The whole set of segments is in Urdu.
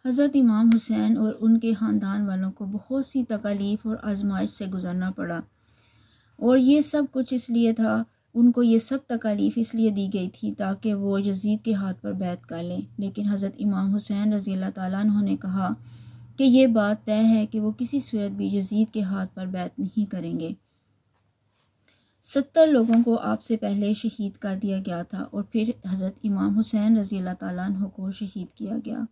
حضرت امام حسین اور ان کے خاندان والوں کو بہت سی تکالیف اور آزمائش سے گزرنا پڑا، اور یہ سب کچھ اس لیے تھا، ان کو یہ سب تکالیف اس لیے دی گئی تھی تاکہ وہ یزید کے ہاتھ پر بیعت کر لیں۔ لیکن حضرت امام حسین رضی اللہ تعالیٰ عنہ نے کہا کہ یہ بات طے ہے کہ وہ کسی صورت بھی یزید کے ہاتھ پر بیعت نہیں کریں گے۔ 70 لوگوں کو آپ سے پہلے شہید کر دیا گیا تھا اور پھر حضرت امام حسین رضی اللہ تعالیٰ عنہ کو شہید کیا گیا۔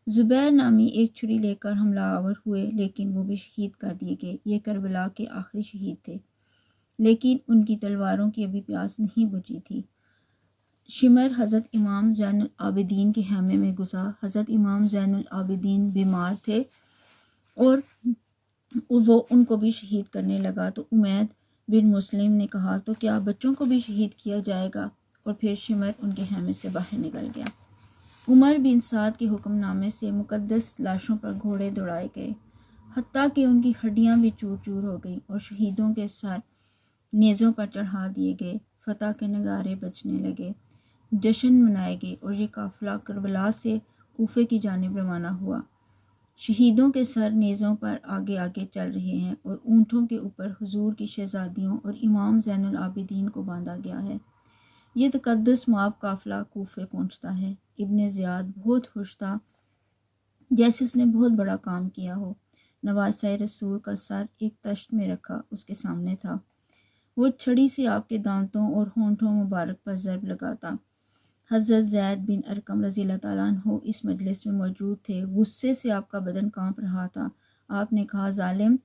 زبیر نامی ایک چھری لے کر حملہ آور ہوئے، لیکن وہ بھی شہید کر دیے گئے۔ یہ کربلا کے آخری شہید تھے، لیکن ان کی تلواروں کی ابھی پیاس نہیں بجھی تھی۔ شمر حضرت امام زین العابدین کے خیمے میں گھسا۔ حضرت امام زین العابدین بیمار تھے اور وہ ان کو بھی شہید کرنے لگا، تو امید بن مسلم نے کہا تو کیا بچوں کو بھی شہید کیا جائے گا؟ اور پھر شمر ان کے خیمے سے باہر نکل گیا۔ عمر بن سعد کے حکم نامے سے مقدس لاشوں پر گھوڑے دوڑائے گئے، حتیٰ کہ ان کی ہڈیاں بھی چور چور ہو گئیں، اور شہیدوں کے سر نیزوں پر چڑھا دیے گئے۔ فتح کے نغارے بجنے لگے، جشن منائے گئے، اور یہ قافلہ کربلا سے کوفے کی جانب روانہ ہوا۔ شہیدوں کے سر نیزوں پر آگے آگے چل رہے ہیں، اور اونٹوں کے اوپر حضور کی شہزادیوں اور امام زین العابدین کو باندھا گیا ہے۔ یہ تقدس مآب قافلہ کوفے پہنچتا ہے۔ ابن زیاد بہت خوش تھا، جیسے اس نے بہت بڑا کام کیا ہو۔ نواسۂ رسول کا سر ایک تشت میں رکھا اس کے سامنے تھا۔ وہ چھڑی سے آپ کے دانتوں اور ہونٹوں مبارک پر ضرب لگاتا۔ حضرت زید بن ارقم رضی اللہ تعالیٰ عنہ اس مجلس میں موجود تھے۔ غصے سے آپ کا بدن کانپ رہا تھا۔ آپ نے کہا، ظالم،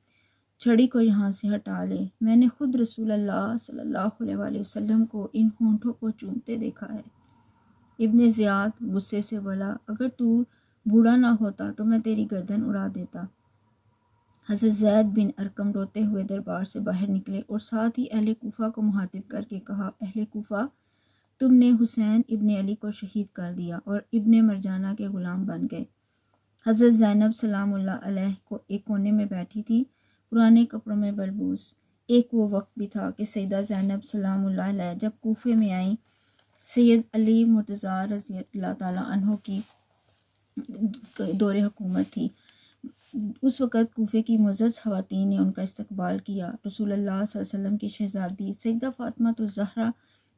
چھڑی کو یہاں سے ہٹا لے، میں نے خود رسول اللہ صلی اللہ علیہ وآلہ وسلم کو ان ہونٹوں کو چومتے دیکھا ہے۔ ابن زیاد غصے سے بولا، اگر تو بوڑھا نہ ہوتا تو میں تیری گردن اڑا دیتا۔ حضرت زید بن ارقم روتے ہوئے دربار سے باہر نکلے اور ساتھ ہی اہل کوفہ کو مخاطب کر کے کہا، اہل کوفہ، تم نے حسین ابن علی کو شہید کر دیا اور ابن مرجانہ کے غلام بن گئے۔ حضرت زینب سلام اللہ علیہ کو ایک کونے میں بیٹھی تھی، پرانے کپڑوں میں ملبوس۔ ایک وہ وقت بھی تھا کہ سیدہ زینب سلام اللہ علیہ جب کوفے میں آئیں، سید علی مرتضیٰ رضی اللہ تعالیٰ عنہ کی دور حکومت تھی۔ اس وقت کوفے کی معزز خواتین نے ان کا استقبال کیا۔ رسول اللہ صلی اللہ علیہ وسلم کی شہزادی سیدہ فاطمہ الزہرا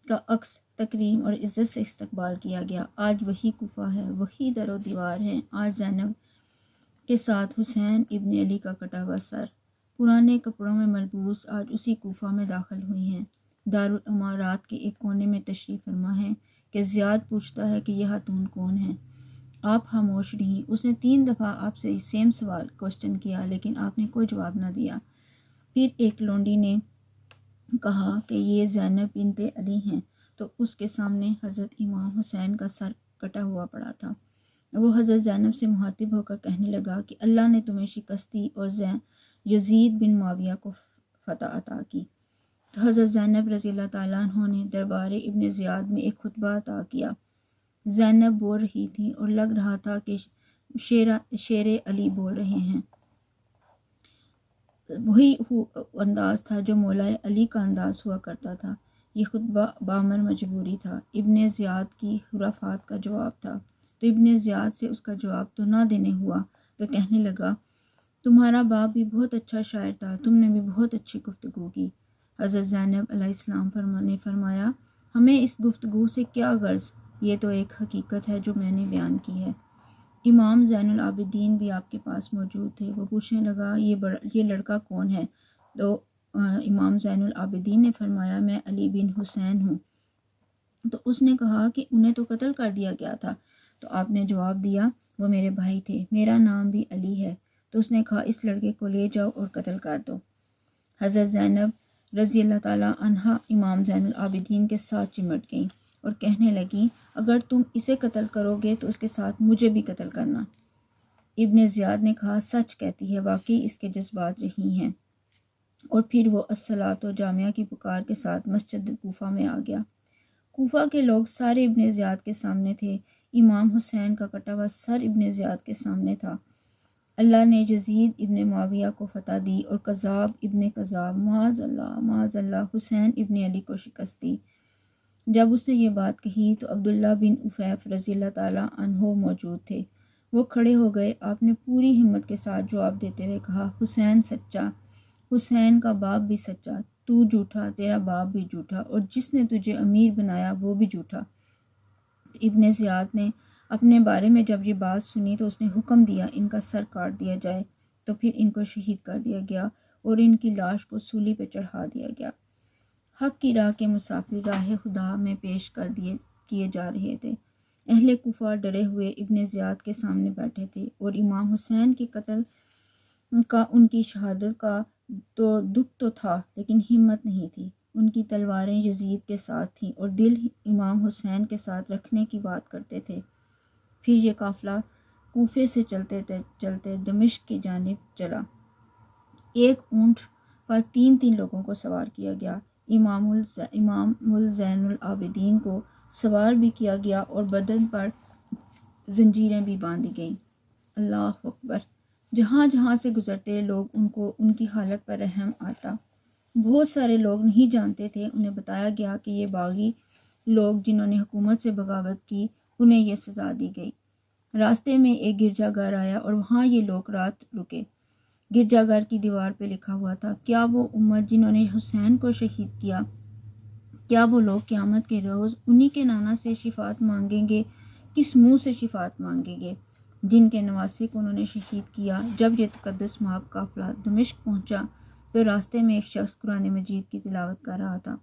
کا عکس تکریم اور عزت سے استقبال کیا گیا۔ آج وہی کوفہ ہے، وہی در و دیوار ہیں۔ آج زینب کے ساتھ حسین ابن علی کا کٹا ہوا سر، پرانے کپڑوں میں ملبوس، آج اسی کوفہ میں داخل ہوئی ہیں۔ دارالامارات کے ایک کونے میں تشریف فرما ہے کہ زیاد پوچھتا ہے کہ یہ خاتون کون ہے؟ آپ خاموش رہیں۔ اس نے 3 دفعہ آپ سے سیم سوال کوشچن کیا، لیکن آپ نے کوئی جواب نہ دیا۔ پھر ایک لونڈی نے کہا کہ یہ زینب بنت علی ہیں، تو اس کے سامنے حضرت امام حسین کا سر کٹا ہوا پڑا تھا۔ وہ حضرت زینب سے مخاطب ہو کر کہنے لگا کہ اللہ نے تمہیں شکست دی اور یزید بن معاویہ کو فتح عطا کی۔ تو حضرت زینب رضی اللہ تعالیٰ عنہ نے دربار ابن زیاد میں ایک خطبہ عطا کیا۔ زینب بول رہی تھی اور لگ رہا تھا کہ شیر علی بول رہے ہیں۔ وہی انداز تھا جو مولا علی کا انداز ہوا کرتا تھا۔ یہ خطبہ بامر مجبوری تھا، ابن زیاد کی خرافات کا جواب تھا۔ تو ابن زیاد سے اس کا جواب تو نہ دینے ہوا، تو کہنے لگا، تمہارا باپ بھی بہت اچھا شاعر تھا، تم نے بھی بہت اچھی گفتگو کی۔ حضرت زینب علیہ السلام نے فرمایا، ہمیں اس گفتگو سے کیا غرض؟ یہ تو ایک حقیقت ہے جو میں نے بیان کی ہے۔ امام زین العابدین بھی آپ کے پاس موجود تھے۔ وہ پوچھنے لگا، یہ لڑکا کون ہے؟ تو امام زین العابدین نے فرمایا، میں علی بن حسین ہوں۔ تو اس نے کہا کہ انہیں تو قتل کر دیا گیا تھا۔ تو آپ نے جواب دیا، وہ میرے بھائی تھے، میرا نام بھی علی ہے۔ تو اس نے کہا، اس لڑکے کو لے جاؤ اور قتل کر دو۔ حضرت زینب رضی اللہ تعالیٰ عنہا امام زین العابدین کے ساتھ چمٹ گئیں اور کہنے لگیں، اگر تم اسے قتل کرو گے تو اس کے ساتھ مجھے بھی قتل کرنا۔ ابن زیاد نے کہا، سچ کہتی ہے، واقعی اس کے جذبات رہی ہیں۔ اور پھر وہ الصلاۃ جامعہ کی پکار کے ساتھ مسجد کوفہ میں آ گیا۔ کوفہ کے لوگ سارے ابن زیاد کے سامنے تھے۔ امام حسین کا کٹا ہوا سر ابن زیاد کے سامنے تھا۔ اللہ نے یزید ابن معاویہ کو فتح دی اور کذاب ابن کذاب، معاذ اللہ، حسین ابن علی کو شکست دی۔ جب اس نے یہ بات کہی تو عبداللہ بن عفیف رضی اللہ تعالیٰ عنہ موجود تھے۔ وہ کھڑے ہو گئے۔ آپ نے پوری ہمت کے ساتھ جواب دیتے ہوئے کہا، حسین سچا، حسین کا باپ بھی سچا، تو جھوٹا، تیرا باپ بھی جھوٹا، اور جس نے تجھے امیر بنایا وہ بھی جھوٹا۔ ابن زیاد نے اپنے بارے میں جب یہ بات سنی تو اس نے حکم دیا ان کا سر کاٹ دیا جائے، تو پھر ان کو شہید کر دیا گیا اور ان کی لاش کو سولی پہ چڑھا دیا گیا۔ حق کی راہ کے مسافر راہ خدا میں پیش کیے جا رہے تھے۔ اہل کوفہ ڈرے ہوئے ابن زیاد کے سامنے بیٹھے تھے، اور امام حسین کے قتل کا ان کی شہادت کا تو دکھ تو تھا لیکن ہمت نہیں تھی۔ ان کی تلواریں یزید کے ساتھ تھیں اور دل امام حسین کے ساتھ رکھنے کی بات کرتے تھے۔ پھر یہ قافلہ کوفے سے چلتے دمشق کی جانب چلا۔ ایک اونٹ پر 3 لوگوں کو سوار کیا گیا۔ امام زین العابدین کو سوار بھی کیا گیا اور بدن پر زنجیریں بھی باندھی گئیں۔ اللہ اکبر! جہاں جہاں سے گزرتے لوگ ان کی حالت پر رحم آتا۔ بہت سارے لوگ نہیں جانتے تھے، انہیں بتایا گیا کہ یہ باغی لوگ جنہوں نے حکومت سے بغاوت کی انہیں یہ سزا دی گئی۔ راستے میں ایک گرجا گھر آیا اور وہاں یہ لوگ رات رکے۔ گرجا گھر کی دیوار پہ لکھا ہوا تھا، کیا وہ امت جنہوں نے حسین کو شہید کیا، کیا وہ لوگ قیامت کے روز انہی کے نانا سے شفاعت مانگیں گے؟ کس منہ سے شفاعت مانگیں گے جن کے نواسے کو انہوں نے شہید کیا؟ جب یہ تقدس مآب قافلہ دمشق پہنچا تو راستے میں ایک شخص قرآن مجید کی تلاوت کر رہا تھا۔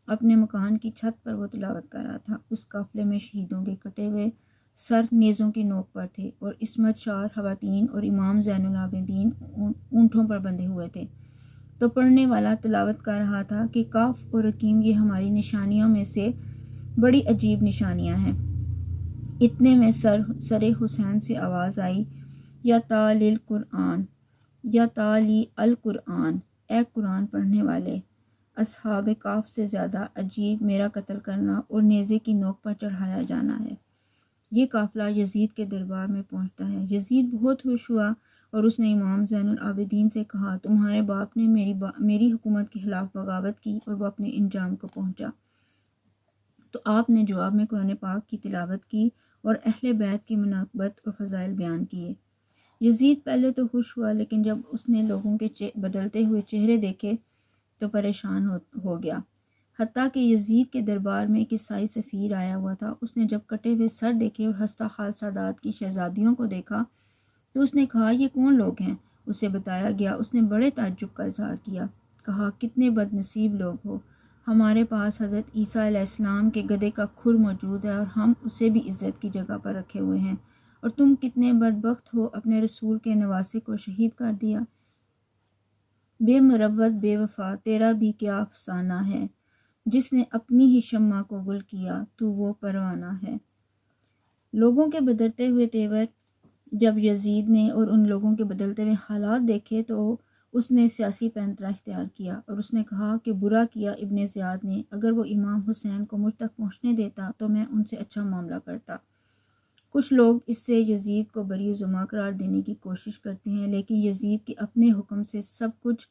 اپنے مکان کی چھت پر وہ تلاوت کر رہا تھا۔ اس قافلے میں شہیدوں کے کٹے ہوئے سر نیزوں کی نوک پر تھے، اور عصمت شار خواتین اور امام زین العابدین اونٹوں پر بندھے ہوئے تھے۔ تو پڑھنے والا تلاوت کر رہا تھا کہ کاف اور رقیم یہ ہماری نشانیوں میں سے بڑی عجیب نشانیاں ہیں۔ اتنے میں سر حسین سے آواز آئی، یا تالی القرآن، یا تالی القرآن، اے قرآن پڑھنے والے، اصحاب کاف سے زیادہ عجیب میرا قتل کرنا اور نیزے کی نوک پر چڑھایا جانا ہے۔ یہ قافلہ یزید کے دربار میں پہنچتا ہے۔ یزید بہت خوش ہوا اور اس نے امام زین العابدین سے کہا، تمہارے باپ نے میری حکومت کے خلاف بغاوت کی اور وہ اپنے انجام کو پہنچا۔ تو آپ نے جواب میں قرآن پاک کی تلاوت کی اور اہل بیت کی مناقبت اور فضائل بیان کیے۔ یزید پہلے تو خوش ہوا، لیکن جب اس نے لوگوں کے بدلتے ہوئے چہرے دیکھے تو پریشان ہو گیا۔ حتیٰ کہ یزید کے دربار میں ایک عیسائی سفیر آیا ہوا تھا، اس نے جب کٹے ہوئے سر دیکھے اور ہستہ خال سادات کی شہزادیوں کو دیکھا تو اس نے کہا، یہ کون لوگ ہیں؟ اسے بتایا گیا۔ اس نے بڑے تعجب کا اظہار کیا، کہا، کتنے بد نصیب لوگ ہو، ہمارے پاس حضرت عیسیٰ علیہ السلام کے گدھے کا کھر موجود ہے اور ہم اسے بھی عزت کی جگہ پر رکھے ہوئے ہیں، اور تم کتنے بدبخت ہو، اپنے رسول کے نواسے کو شہید کر دیا۔ بے مروت بے وفا، تیرا بھی کیا افسانہ ہے، جس نے اپنی ہی شمع کو گل کیا، تو وہ پروانہ ہے۔ لوگوں کے بدلتے ہوئے تیور جب یزید نے اور ان لوگوں کے بدلتے ہوئے حالات دیکھے تو اس نے سیاسی پینترا اختیار کیا، اور اس نے کہا کہ برا کیا ابن زیاد نے، اگر وہ امام حسین کو مجھ تک پہنچنے دیتا تو میں ان سے اچھا معاملہ کرتا۔ کچھ لوگ اس سے یزید کو بری ذمہ قرار دینے کی کوشش کرتے ہیں، لیکن یزید کے اپنے حکم سے سب کچھ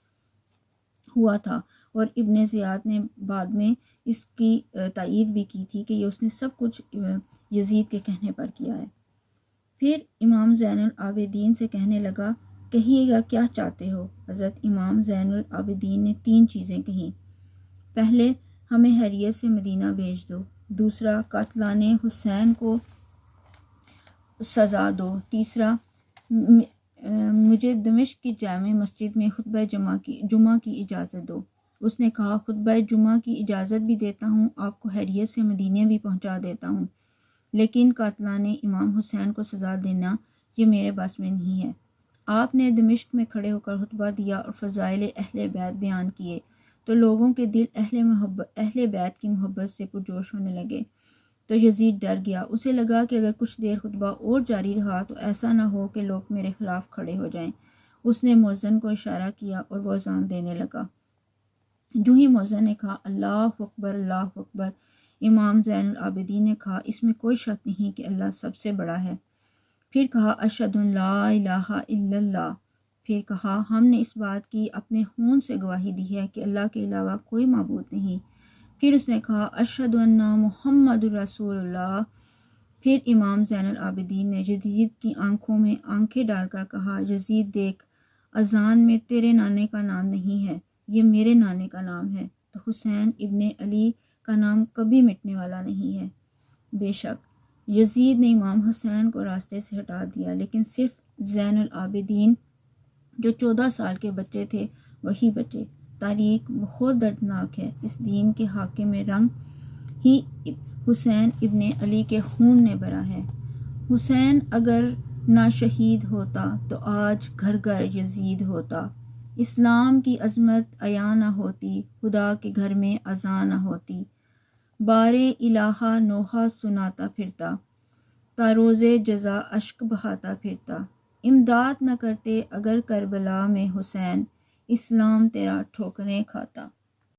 ہوا تھا، اور ابن زیاد نے بعد میں اس کی تائید بھی کی تھی کہ یہ اس نے سب کچھ یزید کے کہنے پر کیا ہے۔ پھر امام زین العابدین سے کہنے لگا، کہیے گا کیا چاہتے ہو؟ حضرت امام زین العابدین نے 3 چیزیں کہیں۔ پہلے، ہمیں حریت سے مدینہ بھیج دو۔ دوسرا، قاتلان حسین کو سزا دو۔ تیسرا، مجھے دمشق کی جامع مسجد میں خطبہ جمعہ کی اجازت دو۔ اس نے کہا، خطبہ جمعہ کی اجازت بھی دیتا ہوں، آپ کو حریت سے مدینے بھی پہنچا دیتا ہوں، لیکن قاتلان امام حسین کو سزا دینا یہ میرے بس میں نہیں ہے۔ آپ نے دمشق میں کھڑے ہو کر خطبہ دیا اور فضائل اہل بیت بیان کیے تو لوگوں کے دل اہل بیت کی محبت سے پرجوش ہونے لگے۔ تو یزید ڈر گیا، اسے لگا کہ اگر کچھ دیر خطبہ اور جاری رہا تو ایسا نہ ہو کہ لوگ میرے خلاف کھڑے ہو جائیں۔ اس نے مؤذن کو اشارہ کیا اور وہ اذان دینے لگا۔ جو ہی مؤذن نے کہا، اللہ اکبر، اللہ اکبر، امام زین العابدین نے کہا، اس میں کوئی شک نہیں کہ اللہ سب سے بڑا ہے۔ پھر کہا، اشہد ان لا الہ الا اللہ۔ پھر کہا، ہم نے اس بات کی اپنے خون سے گواہی دی ہے کہ اللہ کے علاوہ کوئی معبود نہیں۔ پھر اس نے کہا، اشہد ان محمد رسول اللہ۔ پھر امام زین العابدین نے یزید کی آنکھوں میں آنکھیں ڈال کر کہا، یزید دیکھ، اذان میں تیرے نانے کا نام نہیں ہے، یہ میرے نانے کا نام ہے، تو حسین ابن علی کا نام کبھی مٹنے والا نہیں ہے۔ بے شک یزید نے امام حسین کو راستے سے ہٹا دیا، لیکن صرف زین العابدین جو 14 سال کے بچے تھے وہی بچے۔ تاریخ بہت دردناک ہے، اس دین کے حاکم رنگ ہی حسین ابن علی کے خون نے بھرا ہے۔ حسین اگر نہ شہید ہوتا تو آج گھر گھر یزید ہوتا، اسلام کی عظمت عیاں نہ ہوتی، خدا کے گھر میں اذان نہ ہوتی، بارے الہا نوحہ سناتا پھرتا، تا روز جزا اشک بہاتا پھرتا، امداد نہ کرتے اگر کربلا میں حسین، اسلام تیرا ٹھوکریں کھاتا۔